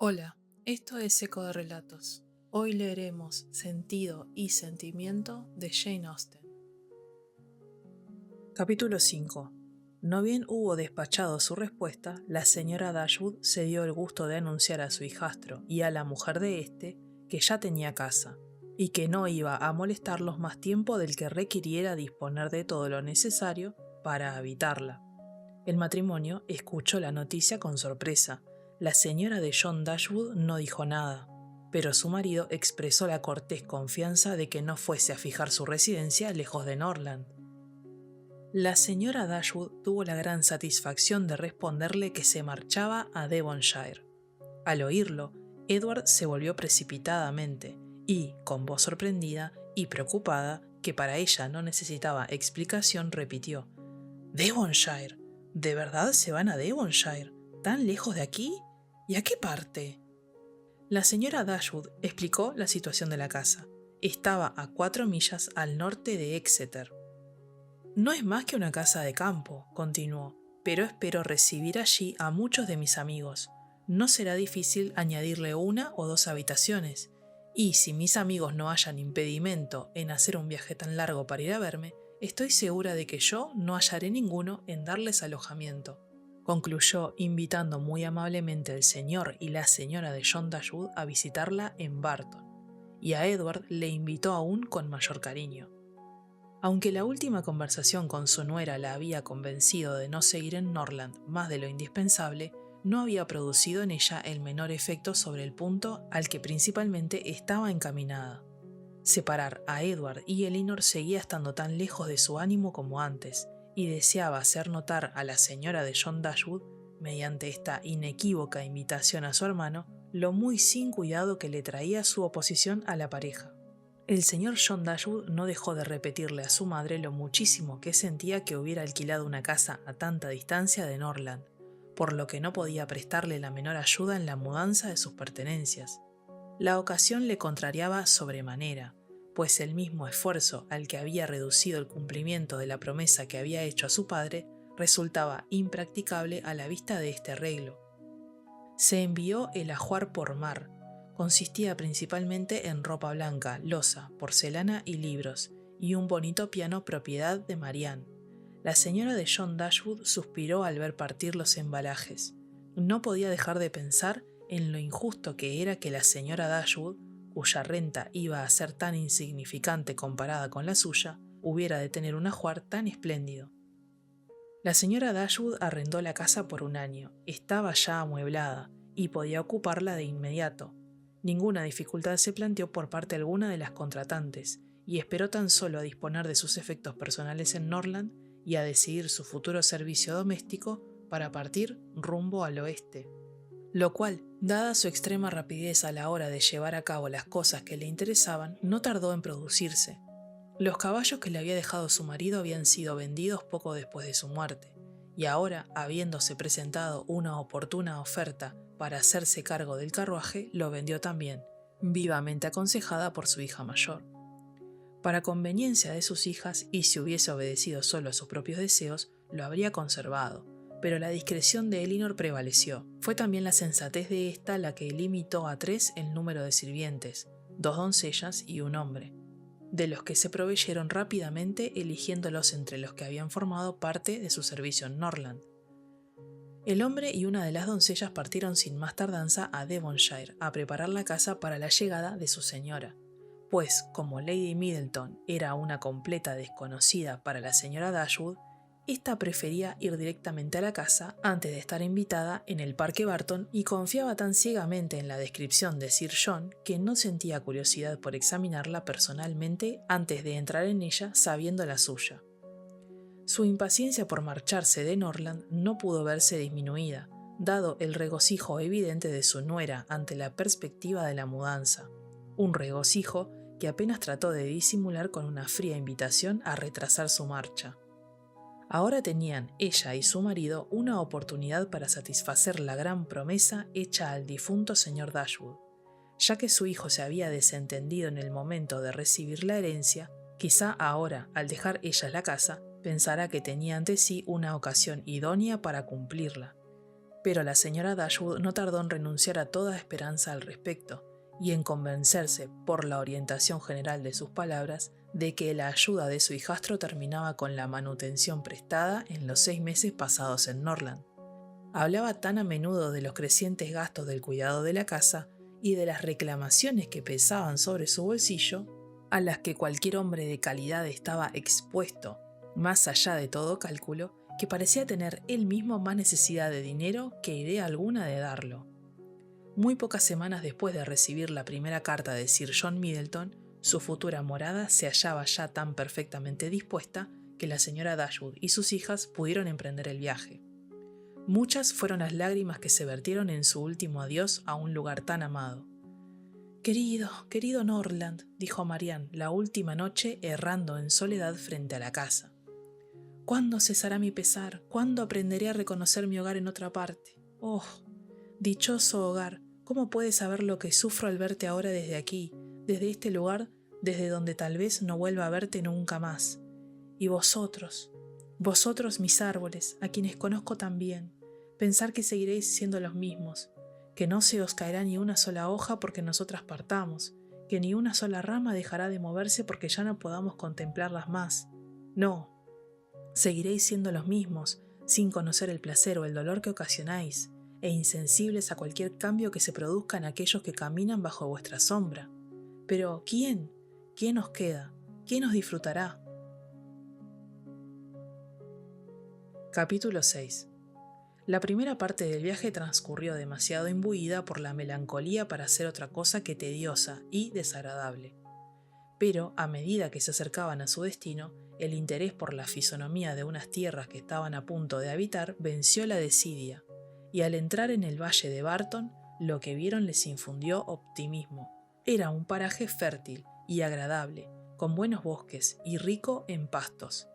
Hola, esto es Eco de Relatos. Hoy leeremos Sentido y Sentimiento de Jane Austen. Capítulo 5. No bien hubo despachado su respuesta, la señora Dashwood se dio el gusto de anunciar a su hijastro y a la mujer de éste que ya tenía casa, y que no iba a molestarlos más tiempo del que requiriera disponer de todo lo necesario para habitarla. El matrimonio escuchó la noticia con sorpresa. La señora de John Dashwood no dijo nada, pero su marido expresó la cortés confianza de que no fuese a fijar su residencia lejos de Norland. La señora Dashwood tuvo la gran satisfacción de responderle que se marchaba a Devonshire. Al oírlo, Edward se volvió precipitadamente y, con voz sorprendida y preocupada, que para ella no necesitaba explicación, repitió: «¿Devonshire? ¿De verdad se van a Devonshire? ¿Tan lejos de aquí? ¿Y a qué parte?» La señora Dashwood explicó la situación de la casa. Estaba a 4 millas al norte de Exeter. «No es más que una casa de campo», continuó, «pero espero recibir allí a muchos de mis amigos. No será difícil añadirle 1 o 2 habitaciones, y si mis amigos no hallan impedimento en hacer un viaje tan largo para ir a verme, estoy segura de que yo no hallaré ninguno en darles alojamiento», concluyó, invitando muy amablemente al señor y la señora de John Dashwood a visitarla en Barton, y a Edward le invitó aún con mayor cariño. Aunque la última conversación con su nuera la había convencido de no seguir en Norland más de lo indispensable, no había producido en ella el menor efecto sobre el punto al que principalmente estaba encaminada. Separar a Edward y Elinor seguía estando tan lejos de su ánimo como antes, y deseaba hacer notar a la señora de John Dashwood, mediante esta inequívoca invitación a su hermano, lo muy sin cuidado que le traía su oposición a la pareja. El señor John Dashwood no dejó de repetirle a su madre lo muchísimo que sentía que hubiera alquilado una casa a tanta distancia de Norland, por lo que no podía prestarle la menor ayuda en la mudanza de sus pertenencias. La ocasión le contrariaba sobremanera, pues el mismo esfuerzo al que había reducido el cumplimiento de la promesa que había hecho a su padre resultaba impracticable a la vista de este arreglo. Se envió el ajuar por mar. Consistía principalmente en ropa blanca, loza, porcelana y libros, y un bonito piano propiedad de Marianne. La señora de John Dashwood suspiró al ver partir los embalajes. No podía dejar de pensar en lo injusto que era que la señora Dashwood, cuya renta iba a ser tan insignificante comparada con la suya, hubiera de tener un ajuar tan espléndido. La señora Dashwood arrendó la casa por 1 año, estaba ya amueblada y podía ocuparla de inmediato. Ninguna dificultad se planteó por parte alguna de las contratantes, y esperó tan solo a disponer de sus efectos personales en Norland y a decidir su futuro servicio doméstico para partir rumbo al oeste. Lo cual, dada su extrema rapidez a la hora de llevar a cabo las cosas que le interesaban, no tardó en producirse. Los caballos que le había dejado su marido habían sido vendidos poco después de su muerte, y ahora, habiéndose presentado una oportuna oferta para hacerse cargo del carruaje, lo vendió también, vivamente aconsejada por su hija mayor. Para conveniencia de sus hijas, y si hubiese obedecido solo a sus propios deseos, lo habría conservado, pero la discreción de Elinor prevaleció. Fue también la sensatez de ésta la que limitó a 3 el número de sirvientes, 2 doncellas y un hombre, de los que se proveyeron rápidamente, eligiéndolos entre los que habían formado parte de su servicio en Norland. El hombre y una de las doncellas partieron sin más tardanza a Devonshire a preparar la casa para la llegada de su señora, pues como Lady Middleton era una completa desconocida para la señora Dashwood, ésta prefería ir directamente a la casa antes de estar invitada en el Parque Barton, y confiaba tan ciegamente en la descripción de Sir John que no sentía curiosidad por examinarla personalmente antes de entrar en ella sabiendo la suya. Su impaciencia por marcharse de Norland no pudo verse disminuida, dado el regocijo evidente de su nuera ante la perspectiva de la mudanza, un regocijo que apenas trató de disimular con una fría invitación a retrasar su marcha. Ahora tenían ella y su marido una oportunidad para satisfacer la gran promesa hecha al difunto señor Dashwood. Ya que su hijo se había desentendido en el momento de recibir la herencia, quizá ahora, al dejar ella la casa, pensará que tenía ante sí una ocasión idónea para cumplirla. Pero la señora Dashwood no tardó en renunciar a toda esperanza al respecto, y en convencerse, por la orientación general de sus palabras, de que la ayuda de su hijastro terminaba con la manutención prestada en los 6 meses pasados en Norland. Hablaba tan a menudo de los crecientes gastos del cuidado de la casa y de las reclamaciones que pesaban sobre su bolsillo, a las que cualquier hombre de calidad estaba expuesto, más allá de todo cálculo, que parecía tener él mismo más necesidad de dinero que idea alguna de darlo. Muy pocas semanas después de recibir la primera carta de Sir John Middleton, su futura morada se hallaba ya tan perfectamente dispuesta que la señora Dashwood y sus hijas pudieron emprender el viaje. Muchas fueron las lágrimas que se vertieron en su último adiós a un lugar tan amado. Querido Norland, dijo Marianne la última noche errando en soledad frente a la casa. ¿Cuándo cesará mi pesar? ¿Cuándo aprenderé a reconocer mi hogar en otra parte? ¡Oh! Dichoso hogar, ¿cómo puedes saber lo que sufro al verte ahora desde aquí, desde este lugar, desde donde tal vez no vuelva a verte nunca más? Y vosotros mis árboles, a quienes conozco tan bien, pensar que seguiréis siendo los mismos, que no se os caerá ni una sola hoja porque nosotras partamos, que ni una sola rama dejará de moverse porque ya no podamos contemplarlas más. No, seguiréis siendo los mismos, sin conocer el placer o el dolor que ocasionáis, e insensibles a cualquier cambio que se produzca en aquellos que caminan bajo vuestra sombra. Pero ¿quién? ¿Quién os queda? ¿Quién os disfrutará? Capítulo 6. La primera parte del viaje transcurrió demasiado imbuida por la melancolía para ser otra cosa que tediosa y desagradable. Pero, a medida que se acercaban a su destino, el interés por la fisonomía de unas tierras que estaban a punto de habitar venció la desidia, y al entrar en el valle de Barton, lo que vieron les infundió optimismo. Era un paraje fértil y agradable, con buenos bosques y rico en pastos.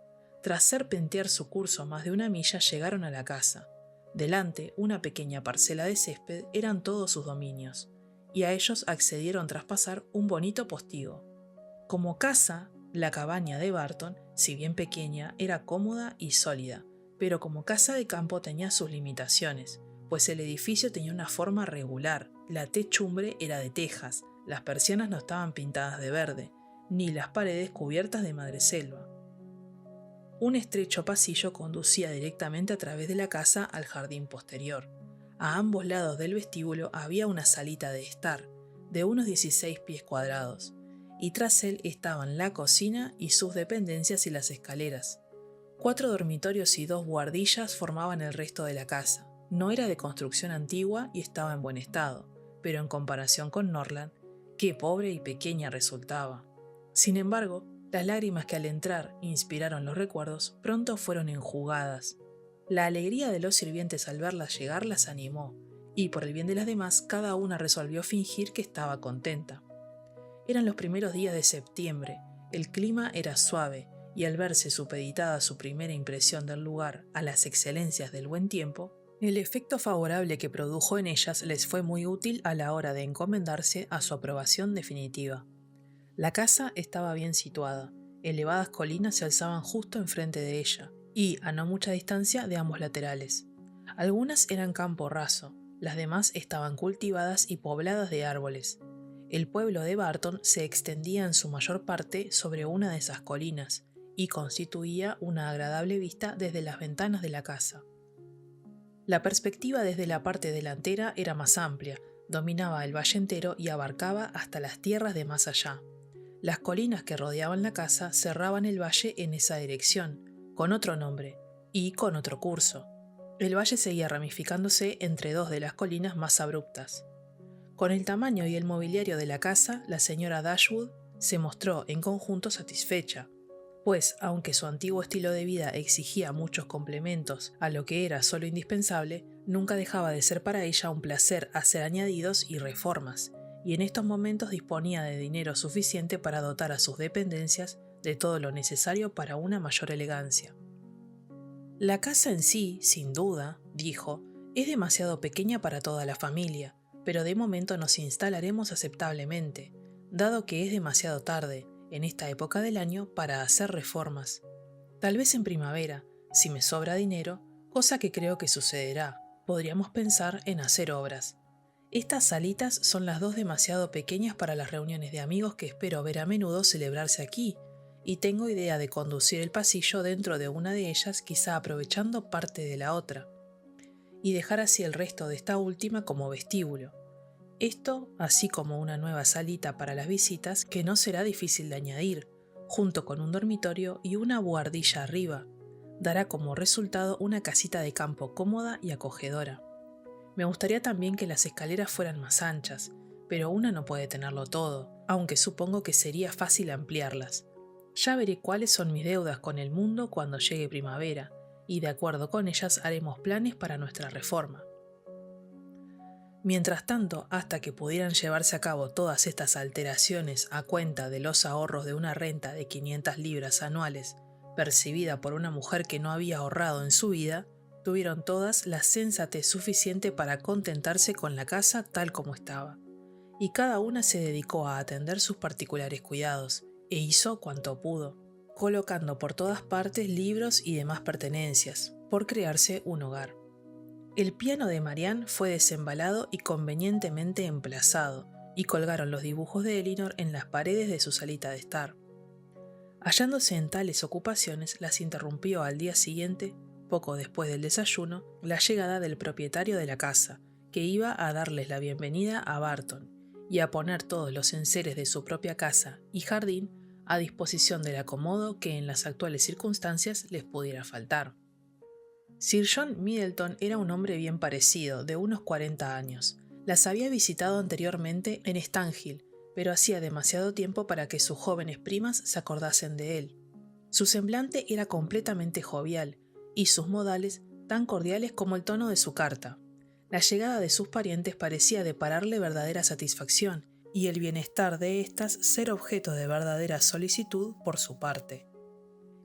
Tras serpentear su curso más de una milla, llegaron a la casa. Delante, una pequeña parcela de césped eran todos sus dominios, y a ellos accedieron tras pasar un bonito postigo. Como casa, la cabaña de Barton, si bien pequeña, era cómoda y sólida, pero como casa de campo tenía sus limitaciones, pues el edificio tenía una forma regular, la techumbre era de tejas, las persianas no estaban pintadas de verde, ni las paredes cubiertas de madreselva. Un estrecho pasillo conducía directamente a través de la casa al jardín posterior. A ambos lados del vestíbulo había una salita de estar, de unos 16 pies cuadrados, y tras él estaban la cocina y sus dependencias y las escaleras. 4 dormitorios y 2 buhardillas formaban el resto de la casa. No era de construcción antigua y estaba en buen estado, pero en comparación con Norland, qué pobre y pequeña resultaba. Sin embargo, las lágrimas que al entrar inspiraron los recuerdos pronto fueron enjugadas. La alegría de los sirvientes al verlas llegar las animó, y por el bien de las demás cada una resolvió fingir que estaba contenta. Eran los primeros días de septiembre, el clima era suave, y al verse supeditada su primera impresión del lugar a las excelencias del buen tiempo, el efecto favorable que produjo en ellas les fue muy útil a la hora de encomendarse a su aprobación definitiva. La casa estaba bien situada, elevadas colinas se alzaban justo enfrente de ella, y a no mucha distancia de ambos laterales. Algunas eran campo raso, las demás estaban cultivadas y pobladas de árboles. El pueblo de Barton se extendía en su mayor parte sobre una de esas colinas, y constituía una agradable vista desde las ventanas de la casa. La perspectiva desde la parte delantera era más amplia, dominaba el valle entero y abarcaba hasta las tierras de más allá. Las colinas que rodeaban la casa cerraban el valle en esa dirección, con otro nombre y con otro curso. El valle seguía ramificándose entre 2 de las colinas más abruptas. Con el tamaño y el mobiliario de la casa, la señora Dashwood se mostró en conjunto satisfecha, pues, aunque su antiguo estilo de vida exigía muchos complementos a lo que era solo indispensable, nunca dejaba de ser para ella un placer hacer añadidos y reformas, y en estos momentos disponía de dinero suficiente para dotar a sus dependencias de todo lo necesario para una mayor elegancia. La casa en sí, sin duda, dijo, es demasiado pequeña para toda la familia, pero de momento nos instalaremos aceptablemente, dado que es demasiado tarde, en esta época del año, para hacer reformas. Tal vez en primavera, si me sobra dinero, cosa que creo que sucederá, podríamos pensar en hacer obras. Estas salitas son las dos demasiado pequeñas para las reuniones de amigos que espero ver a menudo celebrarse aquí, y tengo idea de conducir el pasillo dentro de una de ellas, quizá aprovechando parte de la otra, y dejar así el resto de esta última como vestíbulo. Esto, así como una nueva salita para las visitas que no será difícil de añadir, junto con un dormitorio y una buhardilla arriba, dará como resultado una casita de campo cómoda y acogedora. Me gustaría también que las escaleras fueran más anchas, pero una no puede tenerlo todo, aunque supongo que sería fácil ampliarlas. Ya veré cuáles son mis deudas con el mundo cuando llegue primavera, y de acuerdo con ellas haremos planes para nuestra reforma. Mientras tanto, hasta que pudieran llevarse a cabo todas estas alteraciones a cuenta de los ahorros de una renta de 500 libras anuales, percibida por una mujer que no había ahorrado en su vida, tuvieron todas la sensatez suficiente para contentarse con la casa tal como estaba, y cada una se dedicó a atender sus particulares cuidados, e hizo cuanto pudo, colocando por todas partes libros y demás pertenencias, por crearse un hogar. El piano de Marianne fue desembalado y convenientemente emplazado, y colgaron los dibujos de Elinor en las paredes de su salita de estar. Hallándose en tales ocupaciones, las interrumpió al día siguiente, poco después del desayuno, la llegada del propietario de la casa, que iba a darles la bienvenida a Barton, y a poner todos los enseres de su propia casa y jardín a disposición del acomodo que en las actuales circunstancias les pudiera faltar. Sir John Middleton era un hombre bien parecido, de unos 40 años. Las había visitado anteriormente en Stanhill, pero hacía demasiado tiempo para que sus jóvenes primas se acordasen de él. Su semblante era completamente jovial, y sus modales tan cordiales como el tono de su carta. La llegada de sus parientes parecía depararle verdadera satisfacción, y el bienestar de éstas ser objeto de verdadera solicitud por su parte.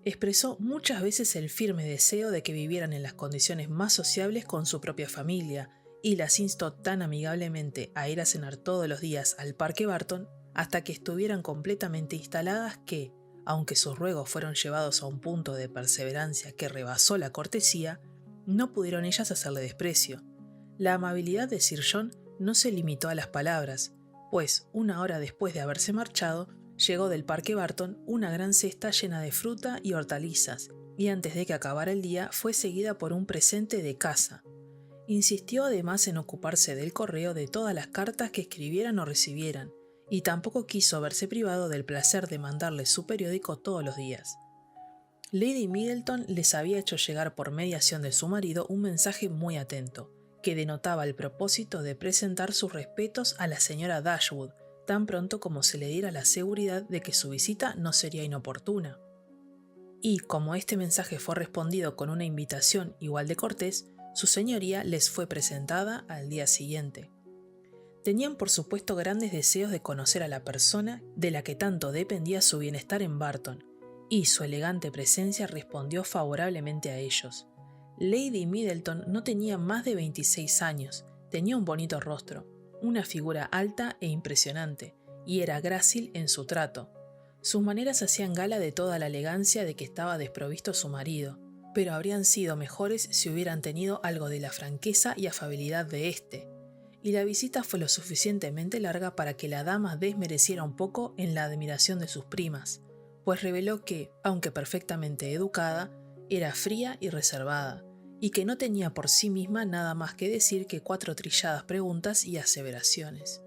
Expresó muchas veces el firme deseo de que vivieran en las condiciones más sociables con su propia familia, y las instó tan amigablemente a ir a cenar todos los días al Parque Barton hasta que estuvieran completamente instaladas que, aunque sus ruegos fueron llevados a un punto de perseverancia que rebasó la cortesía, no pudieron ellas hacerle desprecio. La amabilidad de Sir John no se limitó a las palabras, pues una hora después de haberse marchado, llegó del Parque Barton una gran cesta llena de fruta y hortalizas, y antes de que acabara el día fue seguida por un presente de casa. Insistió además en ocuparse del correo de todas las cartas que escribieran o recibieran, y tampoco quiso verse privado del placer de mandarles su periódico todos los días. Lady Middleton les había hecho llegar por mediación de su marido un mensaje muy atento, que denotaba el propósito de presentar sus respetos a la señora Dashwood, tan pronto como se le diera la seguridad de que su visita no sería inoportuna. Y como este mensaje fue respondido con una invitación igual de cortés, su señoría les fue presentada al día siguiente. Tenían por supuesto grandes deseos de conocer a la persona de la que tanto dependía su bienestar en Barton, y su elegante presencia respondió favorablemente a ellos. Lady Middleton no tenía más de 26 años, tenía un bonito rostro, una figura alta e impresionante, y era grácil en su trato. Sus maneras hacían gala de toda la elegancia de que estaba desprovisto su marido, pero habrían sido mejores si hubieran tenido algo de la franqueza y afabilidad de éste, y la visita fue lo suficientemente larga para que la dama desmereciera un poco en la admiración de sus primas, pues reveló que, aunque perfectamente educada, era fría y reservada, y que no tenía por sí misma nada más que decir que 4 trilladas preguntas y aseveraciones.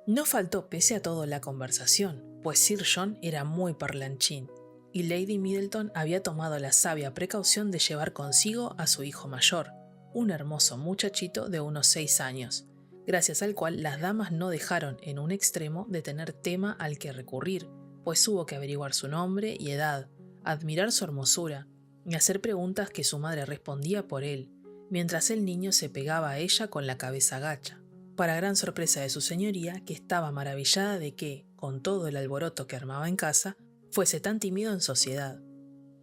No faltó pese a todo la conversación, pues Sir John era muy parlanchín, y Lady Middleton había tomado la sabia precaución de llevar consigo a su hijo mayor, un hermoso muchachito de unos 6 años, gracias al cual las damas no dejaron en un extremo de tener tema al que recurrir, pues hubo que averiguar su nombre y edad, admirar su hermosura, y hacer preguntas que su madre respondía por él, mientras el niño se pegaba a ella con la cabeza gacha, para gran sorpresa de su señoría, que estaba maravillada de que, con todo el alboroto que armaba en casa, fuese tan tímido en sociedad.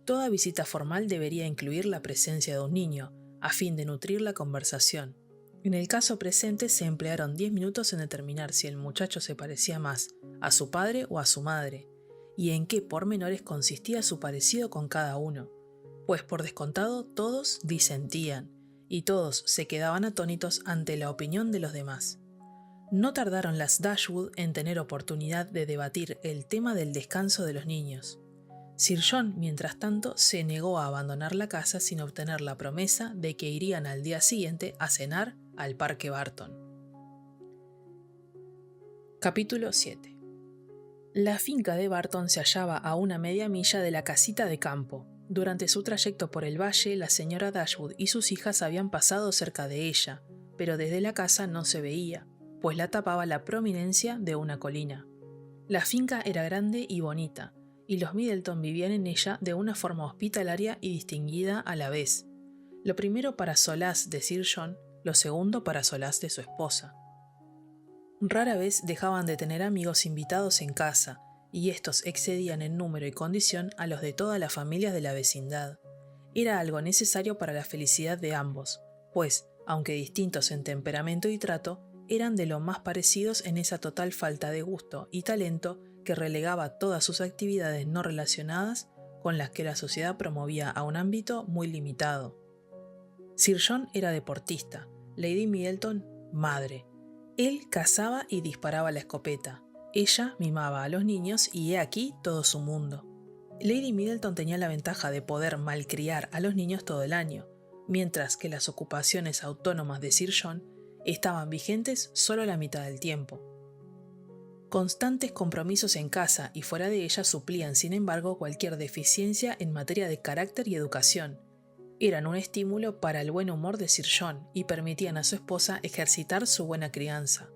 Toda visita formal debería incluir la presencia de un niño, a fin de nutrir la conversación. En el caso presente se emplearon 10 minutos en determinar si el muchacho se parecía más a su padre o a su madre, y en qué pormenores consistía su parecido con cada uno, pues por descontado todos disentían, y todos se quedaban atónitos ante la opinión de los demás. No tardaron las Dashwood en tener oportunidad de debatir el tema del descanso de los niños. Sir John, mientras tanto, se negó a abandonar la casa sin obtener la promesa de que irían al día siguiente a cenar al Parque Barton. Capítulo 7. La finca de Barton se hallaba a una media milla de la casita de campo. Durante su trayecto por el valle, la señora Dashwood y sus hijas habían pasado cerca de ella, pero desde la casa no se veía, pues la tapaba la prominencia de una colina. La finca era grande y bonita, y los Middleton vivían en ella de una forma hospitalaria y distinguida a la vez. Lo primero para solaz de Sir John, lo segundo para solaz de su esposa. Rara vez dejaban de tener amigos invitados en casa, y estos excedían en número y condición a los de todas las familias de la vecindad. Era algo necesario para la felicidad de ambos, pues, aunque distintos en temperamento y trato, eran de lo más parecidos en esa total falta de gusto y talento que relegaba todas sus actividades no relacionadas con las que la sociedad promovía a un ámbito muy limitado. Sir John era deportista, Lady Middleton, madre. Él cazaba y disparaba la escopeta, ella mimaba a los niños y he aquí todo su mundo. Lady Middleton tenía la ventaja de poder malcriar a los niños todo el año, mientras que las ocupaciones autónomas de Sir John estaban vigentes solo la mitad del tiempo. Constantes compromisos en casa y fuera de ella suplían, sin embargo, cualquier deficiencia en materia de carácter y educación. Eran un estímulo para el buen humor de Sir John y permitían a su esposa ejercitar su buena crianza.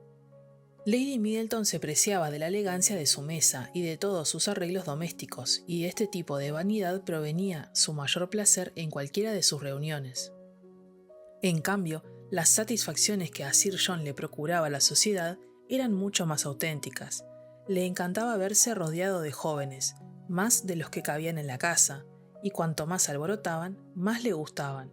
Lady Middleton se preciaba de la elegancia de su mesa y de todos sus arreglos domésticos, y de este tipo de vanidad provenía su mayor placer en cualquiera de sus reuniones. En cambio, las satisfacciones que a Sir John le procuraba la sociedad eran mucho más auténticas. Le encantaba verse rodeado de jóvenes, más de los que cabían en la casa, y cuanto más alborotaban, más le gustaban.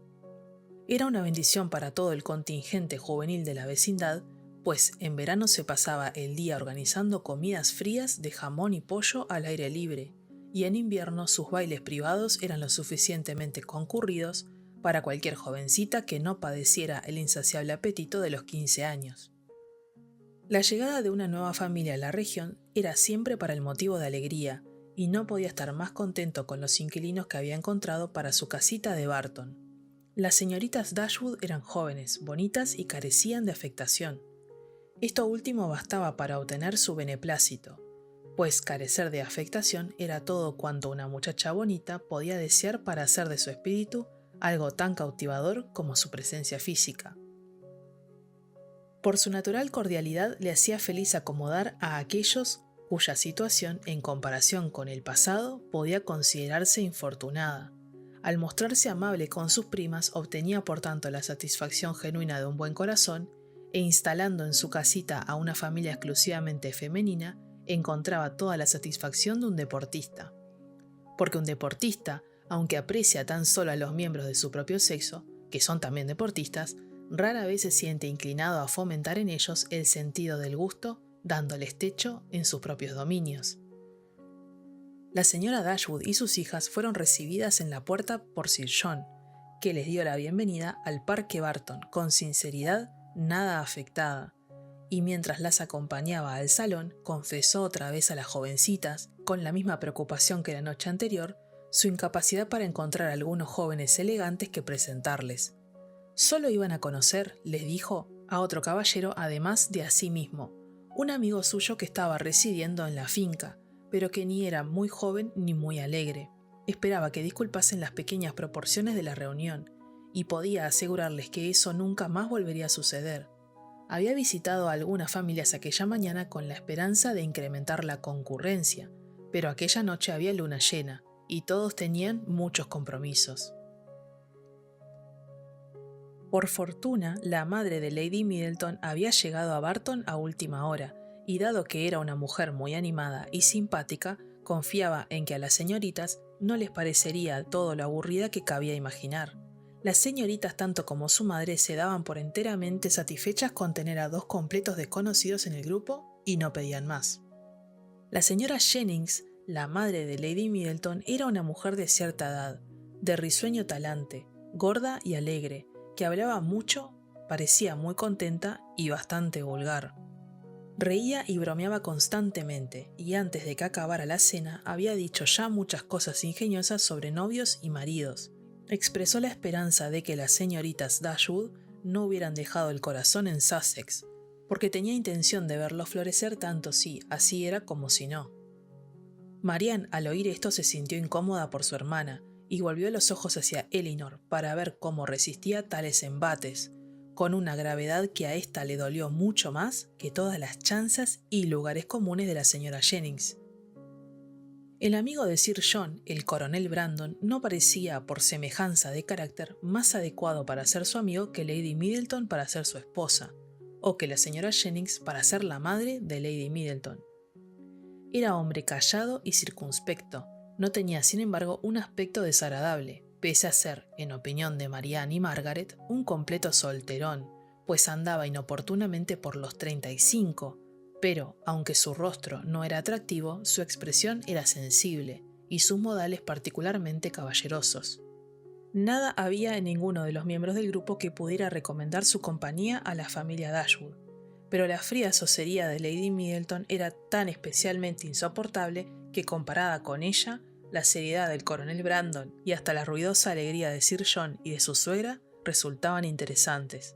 Era una bendición para todo el contingente juvenil de la vecindad, pues en verano se pasaba el día organizando comidas frías de jamón y pollo al aire libre, y en invierno sus bailes privados eran lo suficientemente concurridos para cualquier jovencita que no padeciera el insaciable apetito de los 15 años. La llegada de una nueva familia a la región era siempre para el motivo de alegría, y no podía estar más contento con los inquilinos que había encontrado para su casita de Barton. Las señoritas Dashwood eran jóvenes, bonitas y carecían de afectación. Esto último bastaba para obtener su beneplácito, pues carecer de afectación era todo cuanto una muchacha bonita podía desear para hacer de su espíritu algo tan cautivador como su presencia física. Por su natural cordialidad le hacía feliz acomodar a aquellos cuya situación, en comparación con el pasado, podía considerarse infortunada. Al mostrarse amable con sus primas, obtenía por tanto la satisfacción genuina de un buen corazón, e instalando en su casita a una familia exclusivamente femenina, encontraba toda la satisfacción de un deportista. Porque un deportista, aunque aprecia tan solo a los miembros de su propio sexo, que son también deportistas, rara vez se siente inclinado a fomentar en ellos el sentido del gusto, dándoles techo en sus propios dominios. La señora Dashwood y sus hijas fueron recibidas en la puerta por Sir John, que les dio la bienvenida al Parque Barton con sinceridad nada afectada, y mientras las acompañaba al salón, confesó otra vez a las jovencitas, con la misma preocupación que la noche anterior, su incapacidad para encontrar algunos jóvenes elegantes que presentarles. Solo iban a conocer, les dijo, a otro caballero además de a sí mismo, un amigo suyo que estaba residiendo en la finca, pero que ni era muy joven ni muy alegre. Esperaba que disculpasen las pequeñas proporciones de la reunión, y podía asegurarles que eso nunca más volvería a suceder. Había visitado a algunas familias aquella mañana con la esperanza de incrementar la concurrencia, pero aquella noche había luna llena, y todos tenían muchos compromisos. Por fortuna, la madre de Lady Middleton había llegado a Barton a última hora, y dado que era una mujer muy animada y simpática, confiaba en que a las señoritas no les parecería todo lo aburrida que cabía imaginar. Las señoritas, tanto como su madre, se daban por enteramente satisfechas con tener a dos completos desconocidos en el grupo y no pedían más. La señora Jennings, la madre de Lady Middleton, era una mujer de cierta edad, de risueño talante, gorda y alegre, que hablaba mucho, parecía muy contenta y bastante vulgar. Reía y bromeaba constantemente, y antes de que acabara la cena había dicho ya muchas cosas ingeniosas sobre novios y maridos. Expresó la esperanza de que las señoritas Dashwood no hubieran dejado el corazón en Sussex, porque tenía intención de verlo florecer tanto si así era como si no. Marianne, al oír esto, se sintió incómoda por su hermana, y volvió los ojos hacia Elinor para ver cómo resistía tales embates, con una gravedad que a ésta le dolió mucho más que todas las chanzas y lugares comunes de la señora Jennings. El amigo de Sir John, el coronel Brandon, no parecía, por semejanza de carácter, más adecuado para ser su amigo que Lady Middleton para ser su esposa, o que la señora Jennings para ser la madre de Lady Middleton. Era hombre callado y circunspecto, no tenía sin embargo un aspecto desagradable, pese a ser, en opinión de Marianne y Margaret, un completo solterón, pues andaba inoportunamente por los 35, pero, aunque su rostro no era atractivo, su expresión era sensible, y sus modales particularmente caballerosos. Nada había en ninguno de los miembros del grupo que pudiera recomendar su compañía a la familia Dashwood, pero la fría sosería de Lady Middleton era tan especialmente insoportable que, comparada con ella, la seriedad del coronel Brandon y hasta la ruidosa alegría de Sir John y de su suegra resultaban interesantes.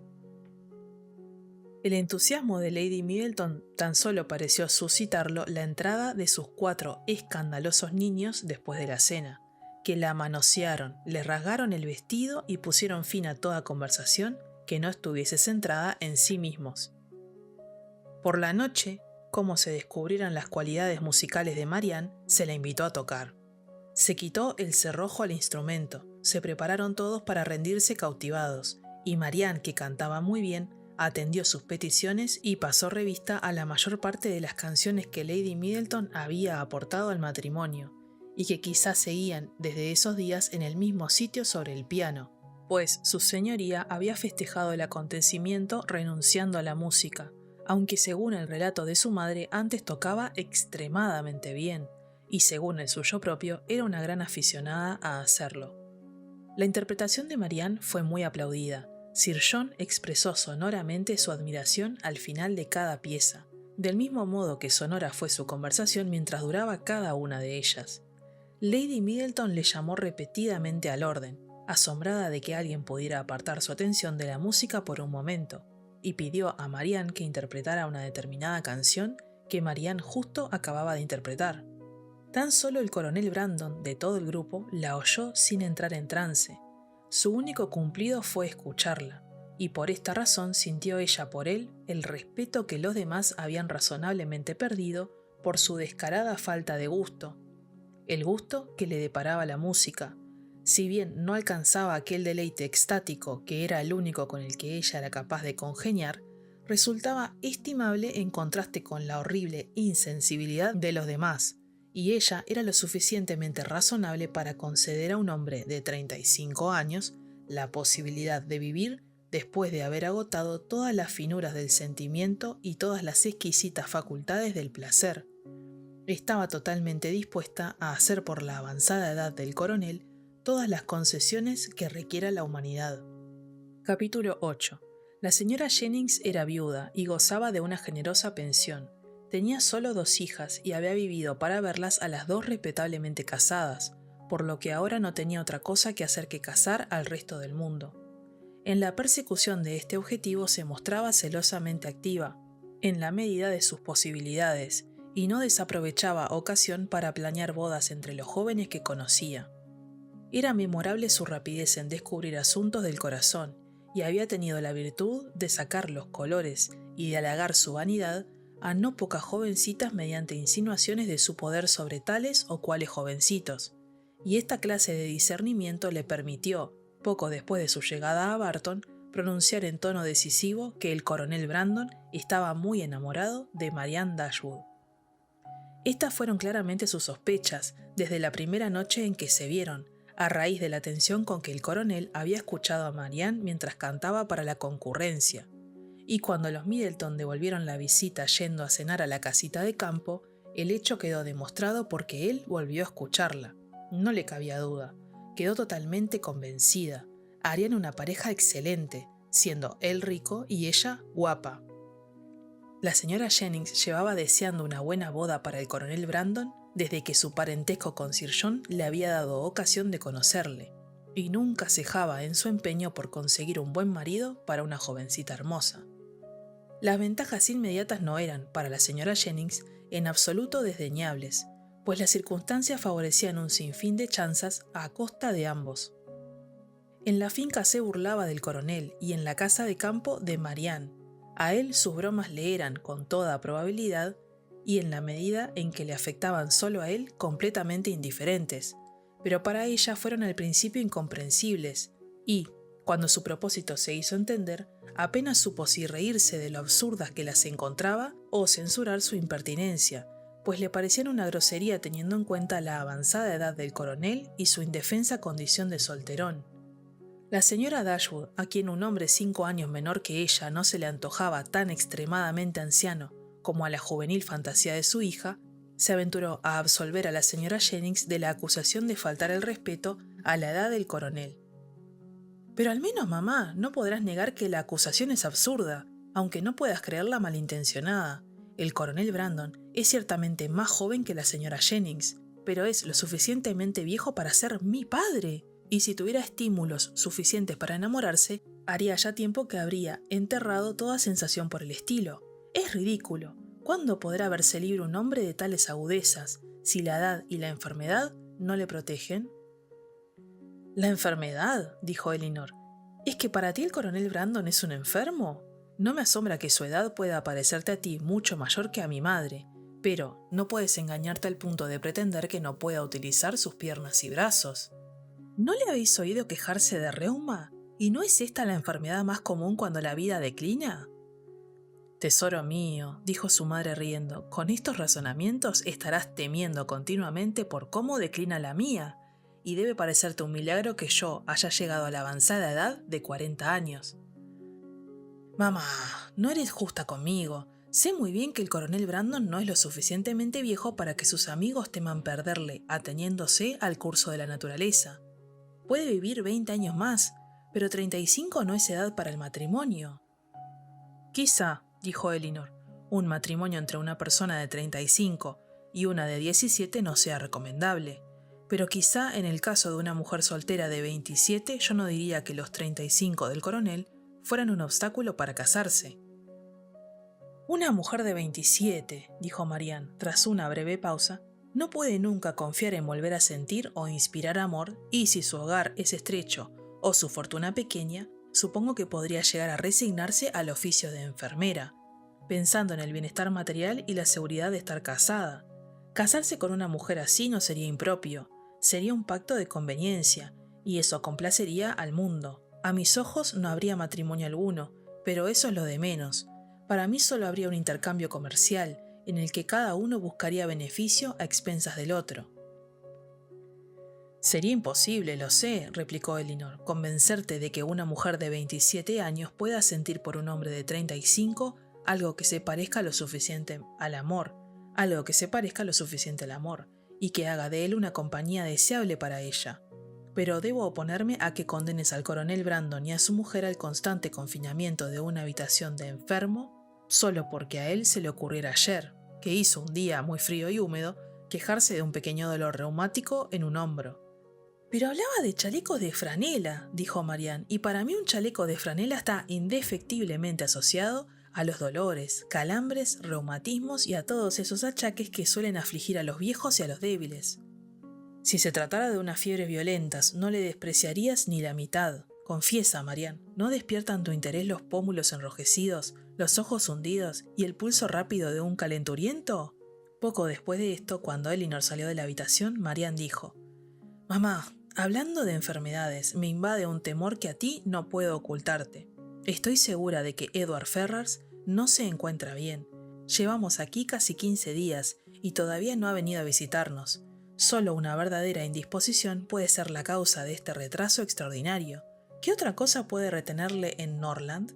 El entusiasmo de Lady Middleton tan solo pareció suscitarlo la entrada de sus 4 escandalosos niños después de la cena, que la manosearon, le rasgaron el vestido y pusieron fin a toda conversación que no estuviese centrada en sí mismos. Por la noche, como se descubrieran las cualidades musicales de Marianne, se la invitó a tocar. Se quitó el cerrojo al instrumento, se prepararon todos para rendirse cautivados, y Marianne, que cantaba muy bien, atendió sus peticiones y pasó revista a la mayor parte de las canciones que Lady Middleton había aportado al matrimonio, y que quizás seguían desde esos días en el mismo sitio sobre el piano, pues su señoría había festejado el acontecimiento renunciando a la música, aunque según el relato de su madre antes tocaba extremadamente bien, y según el suyo propio era una gran aficionada a hacerlo. La interpretación de Marianne fue muy aplaudida. Sir John expresó sonoramente su admiración al final de cada pieza, del mismo modo que sonora fue su conversación mientras duraba cada una de ellas. Lady Middleton le llamó repetidamente al orden, asombrada de que alguien pudiera apartar su atención de la música por un momento, y pidió a Marianne que interpretara una determinada canción que Marianne justo acababa de interpretar. Tan solo el coronel Brandon, de todo el grupo, la oyó sin entrar en trance. Su único cumplido fue escucharla, y por esta razón sintió ella por él el respeto que los demás habían razonablemente perdido por su descarada falta de gusto, el gusto que le deparaba la música. Si bien no alcanzaba aquel deleite extático que era el único con el que ella era capaz de congeniar, resultaba estimable en contraste con la horrible insensibilidad de los demás, y ella era lo suficientemente razonable para conceder a un hombre de 35 años la posibilidad de vivir después de haber agotado todas las finuras del sentimiento y todas las exquisitas facultades del placer. Estaba totalmente dispuesta a hacer por la avanzada edad del coronel todas las concesiones que requiera la humanidad. Capítulo 8. La señora Jennings era viuda y gozaba de una generosa pensión. Tenía solo 2 hijas y había vivido para verlas a las 2 respetablemente casadas, por lo que ahora no tenía otra cosa que hacer que casar al resto del mundo. En la persecución de este objetivo se mostraba celosamente activa, en la medida de sus posibilidades, y no desaprovechaba ocasión para planear bodas entre los jóvenes que conocía. Era memorable su rapidez en descubrir asuntos del corazón, y había tenido la virtud de sacar los colores y de halagar su vanidad a no pocas jovencitas mediante insinuaciones de su poder sobre tales o cuales jovencitos, y esta clase de discernimiento le permitió, poco después de su llegada a Barton, pronunciar en tono decisivo que el coronel Brandon estaba muy enamorado de Marianne Dashwood. Estas fueron claramente sus sospechas desde la primera noche en que se vieron, a raíz de la atención con que el coronel había escuchado a Marianne mientras cantaba para la concurrencia, y cuando los Middleton devolvieron la visita yendo a cenar a la casita de campo, el hecho quedó demostrado porque él volvió a escucharla. No le cabía duda, quedó totalmente convencida. Harían una pareja excelente, siendo él rico y ella guapa. La señora Jennings llevaba deseando una buena boda para el coronel Brandon desde que su parentesco con Sir John le había dado ocasión de conocerle, y nunca cejaba en su empeño por conseguir un buen marido para una jovencita hermosa. Las ventajas inmediatas no eran, para la señora Jennings, en absoluto desdeñables, pues las circunstancias favorecían un sinfín de chanzas a costa de ambos. En la finca se burlaba del coronel y en la casa de campo de Marianne. A él sus bromas le eran, con toda probabilidad, y en la medida en que le afectaban solo a él, completamente indiferentes, pero para ella fueron al principio incomprensibles, y, cuando su propósito se hizo entender, apenas supo si reírse de lo absurdas que las encontraba o censurar su impertinencia, pues le parecían una grosería teniendo en cuenta la avanzada edad del coronel y su indefensa condición de solterón. La señora Dashwood, a quien un hombre 5 años menor que ella no se le antojaba tan extremadamente anciano como a la juvenil fantasía de su hija, se aventuró a absolver a la señora Jennings de la acusación de faltar el respeto a la edad del coronel. Pero al menos, mamá, no podrás negar que la acusación es absurda, aunque no puedas creerla malintencionada. El coronel Brandon es ciertamente más joven que la señora Jennings, pero es lo suficientemente viejo para ser mi padre. Y si tuviera estímulos suficientes para enamorarse, haría ya tiempo que habría enterrado toda sensación por el estilo. Es ridículo. ¿Cuándo podrá verse libre un hombre de tales agudezas, si la edad y la enfermedad no le protegen? «¿La enfermedad?», dijo Elinor. «¿Es que para ti el coronel Brandon es un enfermo? No me asombra que su edad pueda parecerte a ti mucho mayor que a mi madre, pero no puedes engañarte al punto de pretender que no pueda utilizar sus piernas y brazos. ¿No le habéis oído quejarse de reuma? ¿Y no es esta la enfermedad más común cuando la vida declina?» «Tesoro mío», dijo su madre riendo, «con estos razonamientos estarás temiendo continuamente por cómo declina la mía, y debe parecerte un milagro que yo haya llegado a la avanzada edad de 40 años. Mamá, no eres justa conmigo. Sé muy bien que el coronel Brandon no es lo suficientemente viejo para que sus amigos teman perderle ateniéndose al curso de la naturaleza. Puede vivir 20 años más, pero 35 no es edad para el matrimonio». «Quizá», dijo Elinor, «un matrimonio entre una persona de 35 y una de 17 no sea recomendable, pero quizá en el caso de una mujer soltera de 27 yo no diría que los 35 del coronel fueran un obstáculo para casarse». «Una mujer de 27», dijo Marianne, tras una breve pausa, «no puede nunca confiar en volver a sentir o inspirar amor, y si su hogar es estrecho o su fortuna pequeña, supongo que podría llegar a resignarse al oficio de enfermera, pensando en el bienestar material y la seguridad de estar casada. Casarse con una mujer así no sería impropio, sería un pacto de conveniencia, y eso complacería al mundo. A mis ojos no habría matrimonio alguno, pero eso es lo de menos. Para mí solo habría un intercambio comercial, en el que cada uno buscaría beneficio a expensas del otro». «Sería imposible, lo sé», replicó Elinor, «convencerte de que una mujer de 27 años pueda sentir por un hombre de 35 algo que se parezca lo suficiente al amor, y que haga de él una compañía deseable para ella. Pero debo oponerme a que condenes al coronel Brandon y a su mujer al constante confinamiento de una habitación de enfermo, solo porque a él se le ocurriera ayer, que hizo un día muy frío y húmedo, quejarse de un pequeño dolor reumático en un hombro». «Pero hablaba de chalecos de franela», dijo Marianne, «y para mí un chaleco de franela está indefectiblemente asociado a los dolores, calambres, reumatismos y a todos esos achaques que suelen afligir a los viejos y a los débiles. Si se tratara de unas fiebres violentas, no le despreciarías ni la mitad. Confiesa, Marianne, ¿no despiertan tu interés los pómulos enrojecidos, los ojos hundidos y el pulso rápido de un calenturiento?» Poco después de esto, cuando Elinor salió de la habitación, Marianne dijo: «Mamá, hablando de enfermedades, me invade un temor que a ti no puedo ocultarte. Estoy segura de que Edward Ferrars no se encuentra bien. Llevamos aquí casi 15 días y todavía no ha venido a visitarnos. Solo una verdadera indisposición puede ser la causa de este retraso extraordinario. ¿Qué otra cosa puede retenerle en Norland?»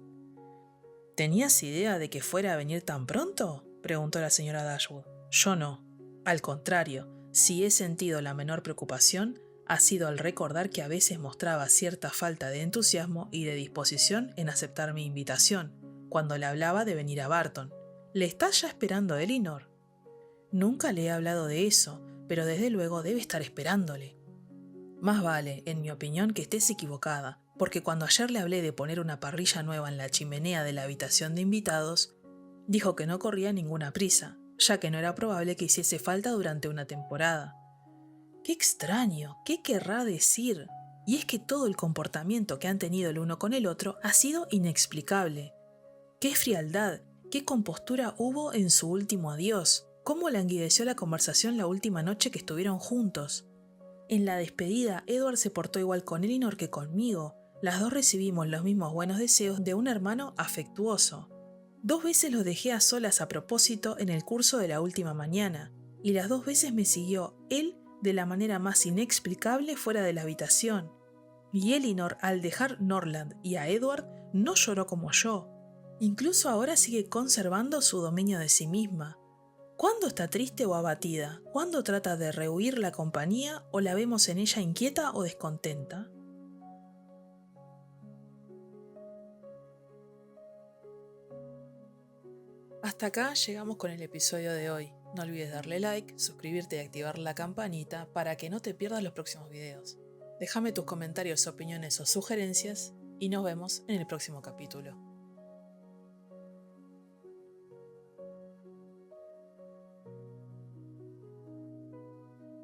«¿Tenías idea de que fuera a venir tan pronto?», preguntó la señora Dashwood. «Yo no. Al contrario, si he sentido la menor preocupación, ha sido al recordar que a veces mostraba cierta falta de entusiasmo y de disposición en aceptar mi invitación, cuando le hablaba de venir a Barton. ¿Le estás ya esperando a Elinor? Nunca le he hablado de eso, pero desde luego debe estar esperándole. Más vale, en mi opinión, que estés equivocada, porque cuando ayer le hablé de poner una parrilla nueva en la chimenea de la habitación de invitados, dijo que no corría ninguna prisa, ya que no era probable que hiciese falta durante una temporada. ¡Qué extraño! ¿Qué querrá decir? Y es que todo el comportamiento que han tenido el uno con el otro ha sido inexplicable. ¡Qué frialdad! ¡Qué compostura hubo en su último adiós! ¿Cómo languideció la conversación la última noche que estuvieron juntos? En la despedida, Edward se portó igual con Elinor que conmigo. Las dos recibimos los mismos buenos deseos de un hermano afectuoso. 2 veces los dejé a solas a propósito en el curso de la última mañana, y las 2 veces me siguió él de la manera más inexplicable fuera de la habitación. Y Elinor, al dejar Norland y a Edward, no lloró como yo. Incluso ahora sigue conservando su dominio de sí misma. ¿Cuándo está triste o abatida? ¿Cuándo trata de rehuir la compañía o la vemos en ella inquieta o descontenta? Hasta acá llegamos con el episodio de hoy. No olvides darle like, suscribirte y activar la campanita para que no te pierdas los próximos videos. Déjame tus comentarios, opiniones o sugerencias y nos vemos en el próximo capítulo.